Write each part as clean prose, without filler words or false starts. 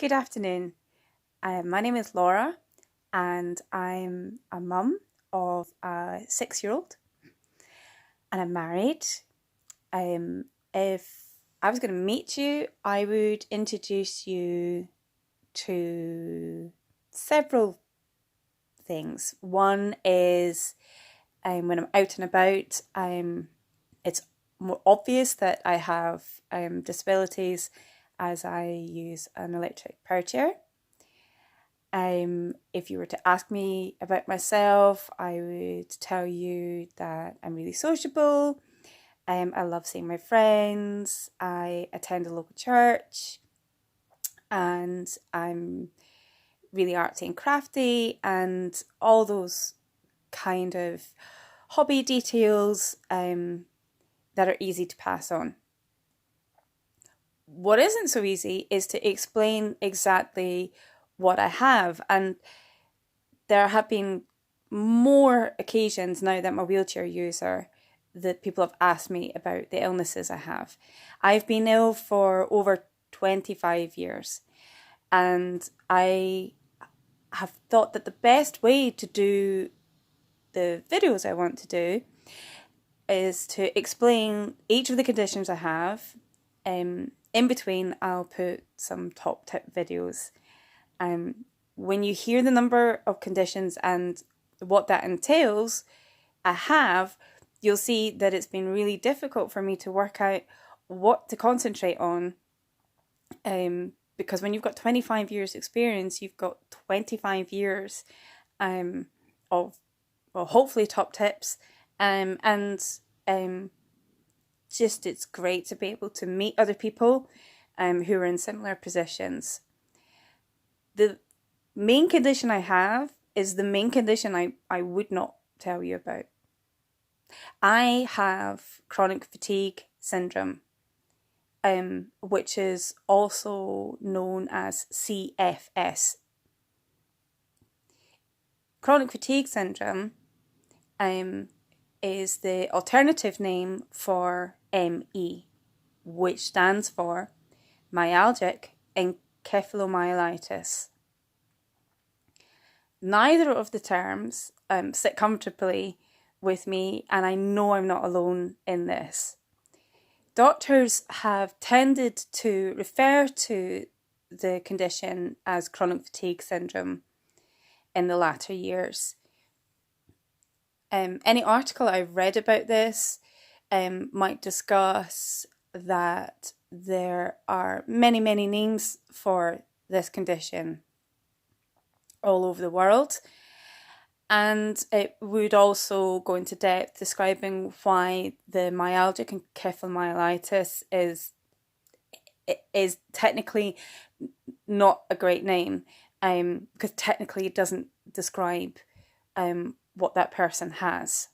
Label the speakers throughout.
Speaker 1: Good afternoon. My name is Laura and I'm a mum of a 6-year-old and I'm married. If I was going to meet you, I would introduce you to several things. One is when I'm out and about, it's more obvious that I have disabilities as I use an electric power chair. If you were to ask me about myself, I would tell you that I'm really sociable. I love seeing my friends. I attend a local church, and I'm really artsy and crafty, and all those kind of hobby details that are easy to pass on. What isn't so easy is to explain exactly what I have, and there have been more occasions now that I'm a wheelchair user that people have asked me about the illnesses I have. I've been ill for over 25 years, and I have thought that the best way to do the videos I want to do is to explain each of the conditions I have. In between, I'll put some top tip videos. When you hear the number of conditions and what that entails, you'll see that it's been really difficult for me to work out what to concentrate on. Because when you've got 25 years experience, you've got 25 years of, well, hopefully top tips. Just it's great to be able to meet other people who are in similar positions. The main condition I have is the main condition I would not tell you about. I have chronic fatigue syndrome, which is also known as CFS. Chronic fatigue syndrome is the alternative name for ME, which stands for myalgic encephalomyelitis. Neither of the terms sit comfortably with me, and I know I'm not alone in this. Doctors have tended to refer to the condition as chronic fatigue syndrome in the latter years. Any article I've read about this might discuss that there are many, many names for this condition all over the world. And it would also go into depth describing why the myalgic encephalomyelitis is technically not a great name, because technically it doesn't describe what that person has.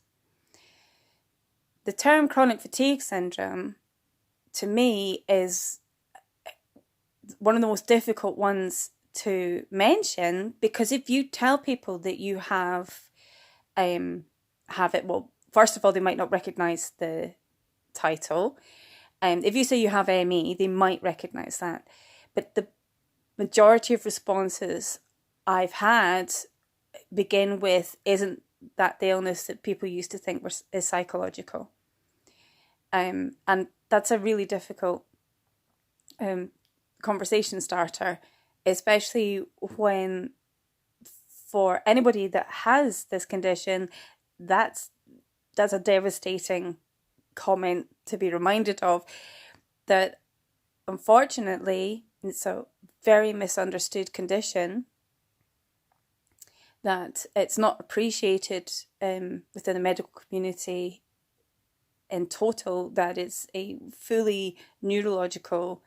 Speaker 1: The term chronic fatigue syndrome, to me, is one of the most difficult ones to mention, because if you tell people that you have it, well, first of all, they might not recognise the title. If you say you have ME, they might recognise that. But the majority of responses I've had begin with, isn't that the illness that people used to think is psychological? And that's a really difficult conversation starter, especially when, for anybody that has this condition, that's a devastating comment to be reminded of, that unfortunately it's a very misunderstood condition, that it's not appreciated within the medical community in total, that it's a fully neurological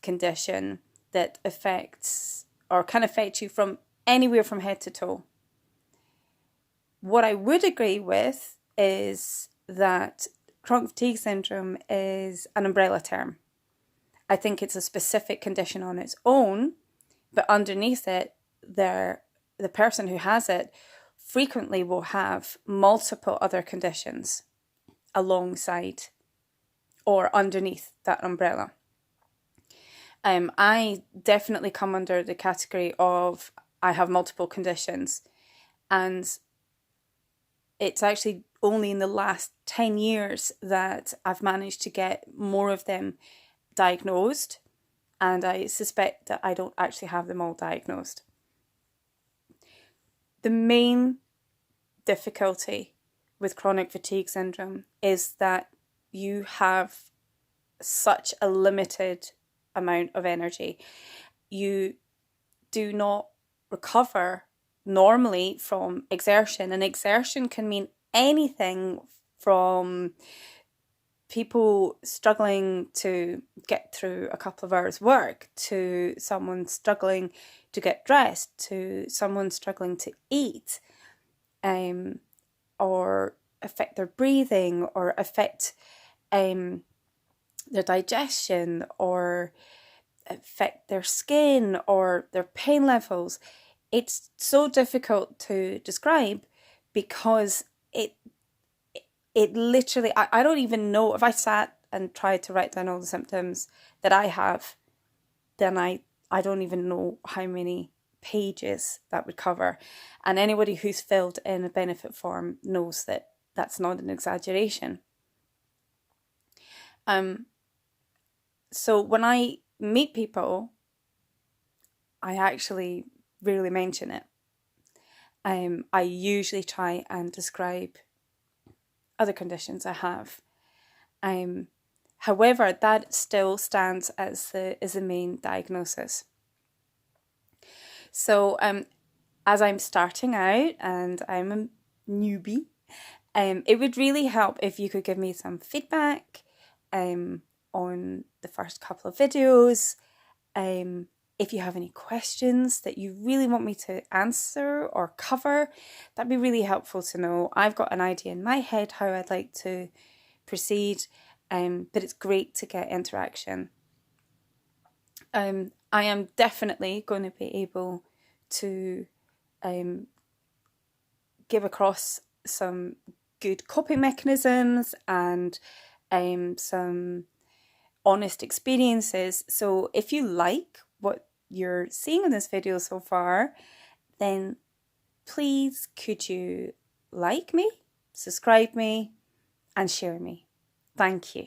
Speaker 1: condition that affects or can affect you from anywhere from head to toe. What I would agree with is that chronic fatigue syndrome is an umbrella term. I think it's a specific condition on its own, but underneath it, the person who has it frequently will have multiple other conditions alongside or underneath that umbrella. I definitely come under the category of I have multiple conditions, and it's actually only in the last 10 years that I've managed to get more of them diagnosed, and I suspect that I don't actually have them all diagnosed. The main difficulty with chronic fatigue syndrome is that you have such a limited amount of energy. You do not recover normally from exertion, and exertion can mean anything from people struggling to get through a couple of hours work, to someone struggling to get dressed, to someone struggling to eat, or affect their breathing, or affect their digestion, or affect their skin or their pain levels. It's so difficult to describe because it literally, I don't even know, if I sat and tried to write down all the symptoms that I have, then I don't even know how many pages that would cover. And anybody who's filled in a benefit form knows that that's not an exaggeration. So when I meet people, I actually rarely mention it. I usually try and describe other conditions I have. However, that still stands as the main diagnosis. So as I'm starting out and I'm a newbie, it would really help if you could give me some feedback on the first couple of videos. If you have any questions that you really want me to answer or cover, that'd be really helpful to know. I've got an idea in my head how I'd like to proceed, but it's great to get interaction. I am definitely going to be able to give across some good coping mechanisms and some honest experiences. So if you like what you're seeing in this video so far, then please could you like me, subscribe me, and share me. Thank you.